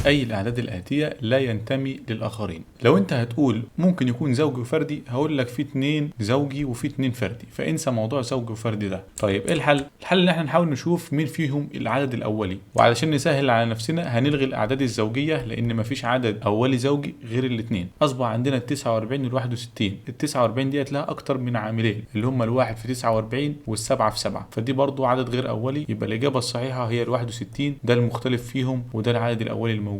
أي الأعداد الآتية لا ينتمي للآخرين. لو أنت هتقول ممكن يكون زوجي وفردي، هقول لك في 2 زوجي وفي 2 فردي، فانسى موضوع زوجي وفردي ده. طيب إيه الحل؟ الحل إن احنا نحاول نشوف مين فيهم العدد الأولي، وعلشان نسهل على نفسنا هنلغي الأعداد الزوجية، لأن مفيش عدد أولي زوجي غير الاتنين. أصبح عندنا 49 وال61. ال 49 ديت لها أكتر من عاملين، اللي هم الواحد في 49 والسبعة في 7، فدي برضو عدد غير أولي. يبقى الإجابة الصحيحة هي ال 61، ده المختلف فيهم وده العدد الأولي الموجود.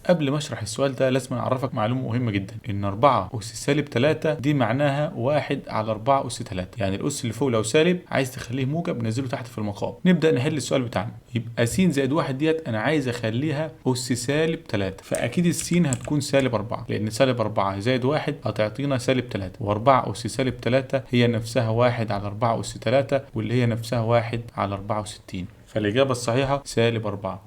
قبل ما اشرح السؤال ده لازم اعرفك معلومه مهمه جدا، ان 4 اس سالب 3 دي معناها 1 على 4 اس 3، يعني الاس اللي فوق لو سالب عايز تخليه موجب نزله تحت في المقام. نبدا نحل السؤال بتاعنا. يبقى س زائد 1 ديت انا عايز اخليها اس سالب 3، فاكيد السين هتكون سالب 4، لان سالب 4 زائد 1 هتعطينا سالب 3، و4 اس سالب 3 هي نفسها 1 على 4 اس 3، واللي هي نفسها 1 على 64، فالاجابه الصحيحه سالب 4.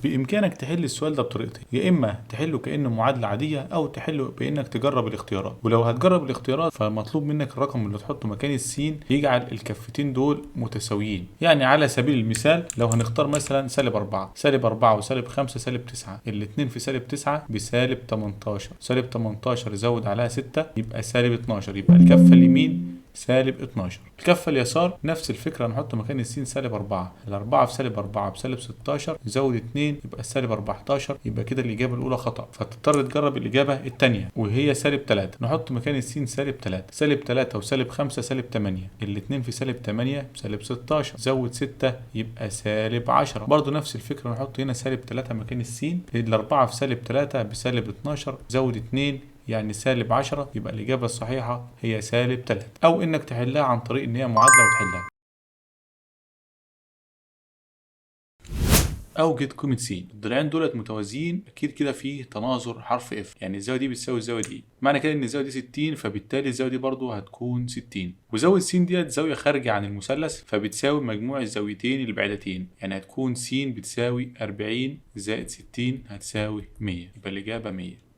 بإمكانك تحل السؤال ده بطريقتين، يا إما تحله كأنه معادلة عادية أو تحله بإنك تجرب الاختيارات. ولو هتجرب الاختيارات فالمطلوب منك الرقم اللي تحطه مكان السين يجعل الكفتين دول متساويين. يعني على سبيل المثال لو هنختار مثلا سالب 4، سالب 4 وسالب 5 سالب 9، الاتنين في سالب 9 بسالب 18، سالب 18 زود عليها 6 يبقى سالب 12، يبقى الكفة اليمين سالب 12. الكفة اليسار نفس الفكرة، نحط مكان السين سالب 4، الأربعة في سالب 4 بسالب 16 زود 2 يبقى سالب 14، يبقى كده الإجابة الأولى خطأ، فتضطر تجرب الإجابة الثانية وهي سالب 3. نحط مكان السين سالب 3، سالب 3 وسالب 5 سالب 8، الاتنين في سالب 8 بسالب 16 زود 6 يبقى سالب 10. برضو نفس الفكرة، نحط هنا سالب 3 مكان السين، الأربعة في سالب 3 بسالب 12 زود 2 يعني سالب 10، يبقى الإجابة الصحيحة هي سالب 3. أو إنك تحلها عن طريق إن هي معادلة وتحلها. أوجد قيمة س. الضلعين دولت متوازيين، أكيد كده فيه تناظر حرف اف، يعني الزاوية دي بتساوي الزاوية دي، معنى كده إن الزاوية دي 60، فبالتالي الزاوية دي برضو هتكون 60. وزاوية س ديت زاوية خارجة عن المثلث، فبتساوي مجموع الزاويتين البعيدتين، يعني هتكون س بتساوي 40 زائد 60 هتساوي 100، يبقى الإجابة 100.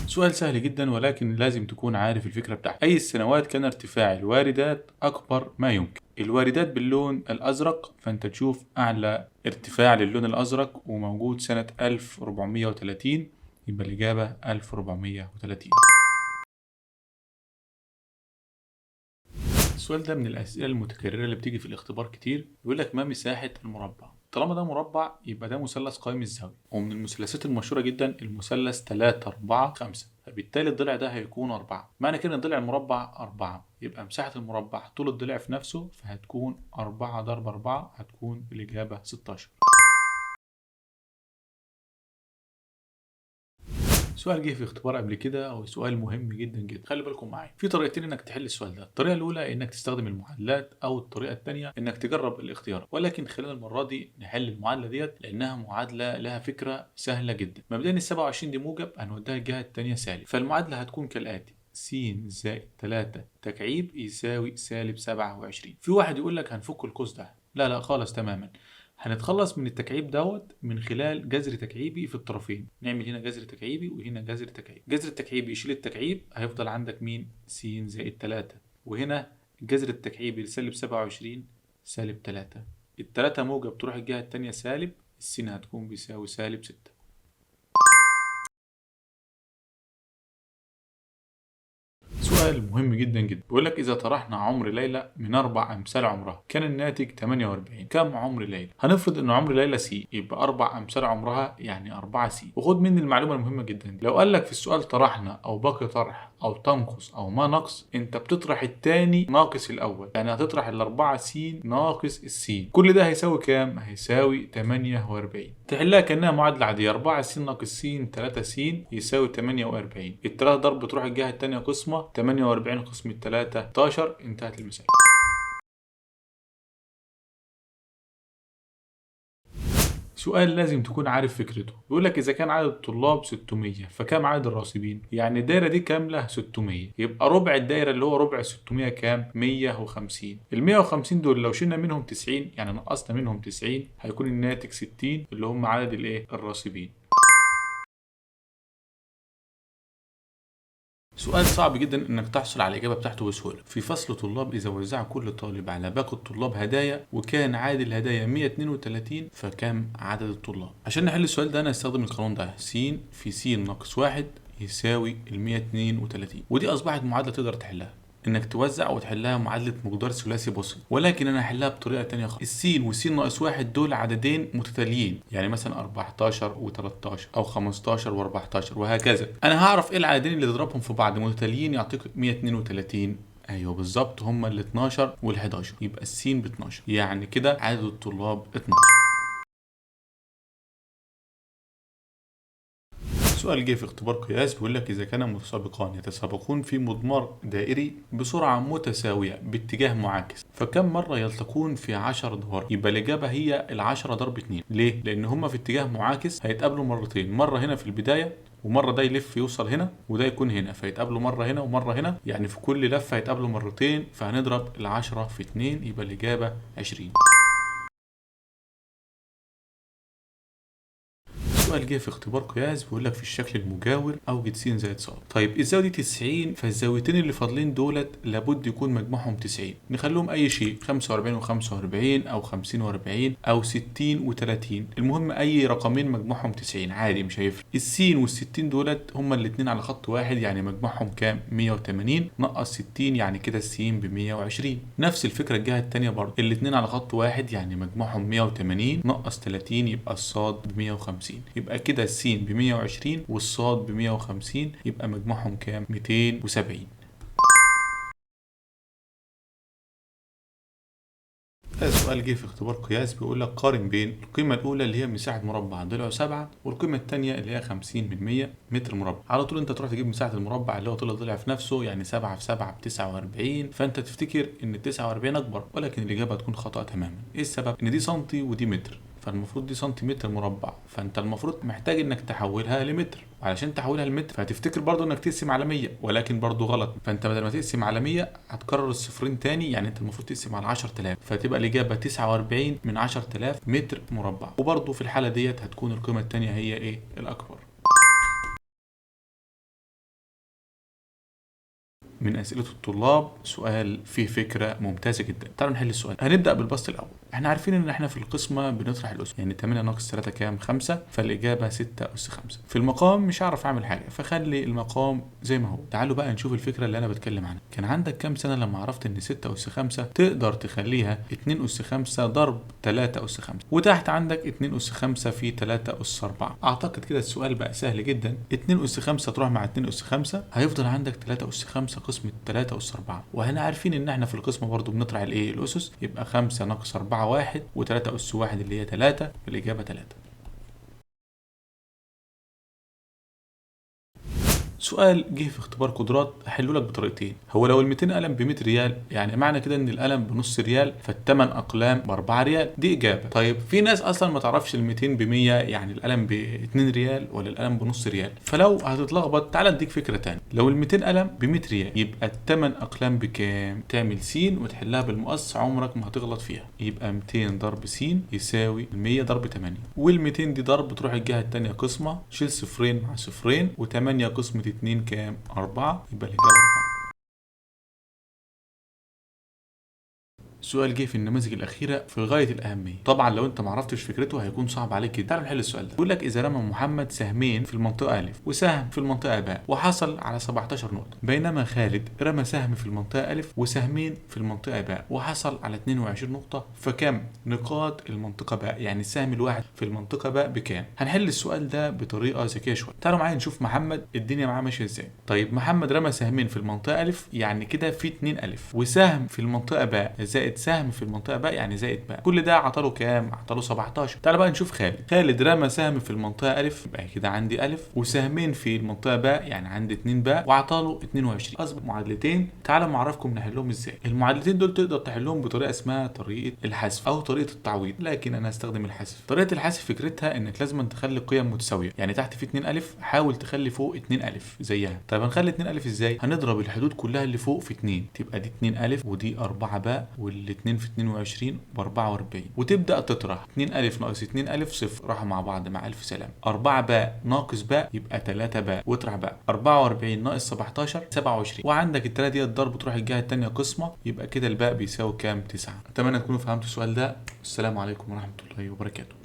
سؤال سهل جدا ولكن لازم تكون عارف الفكرة بتاعته. أي السنوات كان ارتفاع الواردات أكبر ما يمكن؟ الواردات باللون الأزرق، فأنت تشوف أعلى ارتفاع للون الأزرق وموجود سنة 1430، يبقى الإجابة 1430. السؤال ده من الأسئلة المتكررة اللي بتيجي في الاختبار كتير. بيقول لك ما مساحة المربع؟ طالما ده مربع يبقى ده مثلث قائم الزاوية، ومن المثلثات المشهورة جدا المثلث 3 4 5، فبالتالي الضلع ده هيكون 4. معنى كده ان ضلع المربع 4، يبقى مساحة المربع طول الضلع في نفسه، فهتكون 4 ضرب 4 هتكون الإجابة 16. سؤال جه في اختبار قبل كده، او سؤال مهم جدا جدا، خلي بالكم معايا. في طريقتين انك تحل السؤال ده، الطريقه الاولى انك تستخدم المعادلات، او الطريقه الثانيه انك تجرب الاختيار. ولكن خلينا المره دي نحل المعادله ديت لانها معادله لها فكره سهله جدا. مبدئيا ال 27 دي موجب هنوديها الجهه الثانيه سالب، فالمعادله هتكون كالاتي: س زائد 3 تكعيب يساوي سالب 27. في واحد يقول لك هنفك القوس ده، لا لا خالص تماما، هنتخلص من التكعيب دوت من خلال جذر تكعيبي في الطرفين. نعمل هنا جذر تكعيبي وهنا جذر تكعيبي. جذر التكعيبي يشيل التكعيب، هيفضل عندك مين؟ س زائد 3، وهنا الجذر التكعيبي لسالب 27 سالب 3، التلاتة موجب تروح الجهة التانية سالب، السين هتكون بيساوي سالب 6. سؤال مهم جدا جدا، بيقول لك اذا طرحنا عمر ليلى من 4 امثال عمرها كان الناتج 48، كم عمر ليلى؟ هنفرض ان عمر ليلى س، يبقى 4 امثال عمرها يعني 4 س. وخد مني المعلومه المهمه جدا دي، لو قال لك في السؤال طرحنا او باقي طرح او تنقص او ما نقص، انت بتطرح الثاني ناقص الاول، يعني هتطرح ال4 س ناقص السين. كل ده هيساوي كام؟ هيساوي 48. تحلها كانها معادله عاديه، 4 س ناقص س 3 س يساوي 48، الثلاثه ضرب تروح الجهه الثانيه قسمه، 48 قسم 3 16، انتهت المسألة. سؤال لازم تكون عارف فكرته، بيقول لك إذا كان عدد الطلاب 600 فكم عدد الراسبين؟ يعني الدايرة دي كاملة 600، يبقى ربع الدايرة اللي هو ربع 600 كام؟ 150. ال 150 دول لو شلنا منهم 90 يعني نقصنا منهم 90 هيكون الناتج 60 اللي هم عدد الراسبين. سؤال صعب جدا انك تحصل على الاجابه بتاعته بسهوله. في فصل طلاب اذا وزع كل طالب على باقي الطلاب هدايا وكان عدد الهدايا 132 فكم عدد الطلاب؟ عشان نحل السؤال ده انا هستخدم القانون ده، س في س ناقص 1 يساوي ال 132. ودي اصبحت معادله تقدر تحلها، انك توزع وتحلها معادله مقدار ثلاثي بسيط. ولكن انا هحلها بطريقه تانية خالص. السين والسين ناقص واحد دول عددين متتاليين، يعني مثلا 14 و13 او 15 و14 وهكذا. انا هعرف ايه العددين اللي تضربهم في بعض متتاليين يعطيك 132. ايوه بالظبط، هما ال 12 وال 11، يبقى السين ب 12، يعني كده عدد الطلاب 12. سؤال جه في اختبار قياس بيقول لك إذا كان متسابقان يتسابقون في مضمار دائري بسرعة متساوية باتجاه معاكس فكم مرة يلتقون في 10 ادوار؟ يبقى الإجابة هي ال10 ضرب 2. ليه؟ لأن هما في اتجاه معاكس هيتقابلوا مرتين، مرة هنا في البداية ومرة ده يلف يوصل هنا وده يكون هنا، فيتقابلوا مرة هنا ومرة هنا، يعني في كل لفة هيتقابلوا مرتين، فهنضرب ال10 في 2 يبقى الإجابة 20. سؤال جه في اختبار قياس بيقول لك في الشكل المجاور اوجد س زائد ص. طيب الزاويه دي 90، فالزاويتين اللي فاضلين دولت لابد يكون مجموعهم 90. نخليهم اي شيء، 45 و45 او 50 و40 او 60 و30، المهم اي رقمين مجموعهم 90 عادي مش هيفرق. السين وال60 دولت هما الاثنين على خط واحد، يعني مجموعهم كام؟ 180 نقص 60، يعني كده السين ب 120. نفس الفكره الجهه الثانيه برضه، الاثنين على خط واحد يعني مجموعهم 180 نقص 30 يبقى الصاد ب 150. يبقى كده السين ب 120 والصاد ب 150، يبقى مجموعهم كام؟ 270. سؤال جه في اختبار قياس بيقول لك قارن بين القيمة الأولى اللي هي مساحة مربع ضلعه 7 والقيمة الثانية اللي هي 50% متر مربع. على طول أنت تروح تجيب مساحة المربع اللي هو طول الضلع في نفسه، يعني 7 في 7 ب 49، فأنت تفتكر إن ال 49 أكبر، ولكن الإجابة هتكون خطأ تماما. إيه السبب؟ إن دي سنتي ودي متر، فالمفروض دي سنتيمتر مربع، فانت المفروض محتاج انك تحولها لمتر، وعلشان تحولها لمتر فهتفتكر برضو انك تقسم على 100، ولكن برضو غلط. فانت بدل ما تقسم على 100 هتكرر الصفرين تاني، يعني انت المفروض تقسم على 10000، فتبقى الاجابه 49 من 10000 متر مربع. وبرضو في الحاله ديت هتكون القيمه الثانيه هي ايه؟ الاكبر. من أسئلة الطلاب سؤال فيه فكرة ممتازة جدا. تعالوا نحل السؤال. هنبدأ بالبسط الأول. احنا عارفين ان احنا في القسمة بنطرح الأس، يعني 8 ناقص 3 كام؟ 5، فالإجابة 6 أس 5. في المقام مش هعرف أعمل حاجة، فخلي المقام زي ما هو. تعالوا بقى نشوف الفكرة اللي أنا بتكلم عنها. كان عندك كام سنة لما عرفت ان 6 أس 5 تقدر تخليها 2 أس 5 ضرب 3 أس 5، وتحت عندك 2 أس 5 في 3 أس 4. أعتقد كده السؤال بقى سهل جدا. 2 أس 5 تروح مع 2 أس 5 هيفضل عندك 3 أس 5 قسمة 3 أس 4، وهنا عارفين ان احنا في القسمة برضو بنطرح الايه؟ الأسس. يبقى 5 ناقص 4 1، و3 أس 1 اللي هي 3، الإجابة 3. سؤال جه في اختبار قدرات هحله لك بطريقتين. هو لو ال 200 قلم ب 100 ريال، يعني معنى كده ان القلم بنص ريال، فالثمن اقلام ب 4 ريال. دي اجابه. طيب في ناس اصلا ما تعرفش ال 200 ب 100، يعني القلم ب 2 ريال ولا القلم بنص ريال، فلو هتتلخبط تعال اديك فكره ثانيه. لو ال 200 قلم ب 100 ريال يبقى الثمن اقلام بكام؟ تعمل س وتحلها بالمقص، عمرك ما هتغلط فيها. يبقى 200 ضرب س يساوي 100 ضرب 8، وال 200 دي ضرب تروح الجهه الثانيه قسمه، شيل صفرين مع صفرين، و8 قسمه 2 كام؟ 4، يبقى الإجابة 4. سؤال جه في النماذج الاخيره في غايه الاهميه، طبعا لو انت ما عرفتش فكرته هيكون صعب عليك كده. تعالوا نحل السؤال ده. بيقول لك اذا رمى محمد سهمين في المنطقه ا وسهم في المنطقه ب وحصل على 17 نقطه، بينما خالد رمى سهم في المنطقه ا وسهمين في المنطقه ب وحصل على 22 نقطه، فكم نقاط المنطقه ب؟ يعني السهم الواحد في المنطقه ب بكام؟ هنحل السؤال ده بطريقه ذكيه شويه. تعالوا معايا نشوف محمد الدنيا معاه ماشيه ازاي. طيب محمد رمى سهمين في المنطقه ا، يعني كده في 2 ا، وسهم في المنطقه ب زائد سهم في المنطقه باء، يعني زائد باء، كل ده عطاله كام؟ عطاله 17. تعال بقى نشوف خالد رمى سهم في المنطقه ا، يبقى كده عندي ا، وسهمين في المنطقه باء يعني عندي 2 باء، وعطاله 22. اصبح معادلتين. تعالوا معرفكم نحلهم ازاي. المعادلتين دول تقدر تحلهم بطريقه اسمها طريقه الحذف او طريقه التعويض، لكن انا هستخدم الحذف. طريقه الحذف فكرتها انك لازم تخلي قيم متساويه، يعني تحت في 2 ا حاول تخلي فوق 2 ا زيها. طيب هنخلي 2 ا ازاي؟ هنضرب الحدود كلها اللي فوق في 2، تبقى دي 2 ا ودي 4 باء الاتنين في 22 ب 44، وتبدأ تطرح 2 ألف ناقص 2 ألف صفر، راحوا مع بعض مع ألف سلام. 4 باء ناقص باء يبقى 3 باء، واطرح باء. 44 ناقص 17 27، وعندك التلاتة دي الضرب تروح الجهة التانية قسمة، يبقى كده الباء بيساوي كام؟ 9. أتمنى تكونوا فهمتوا السؤال ده. السلام عليكم ورحمة الله وبركاته.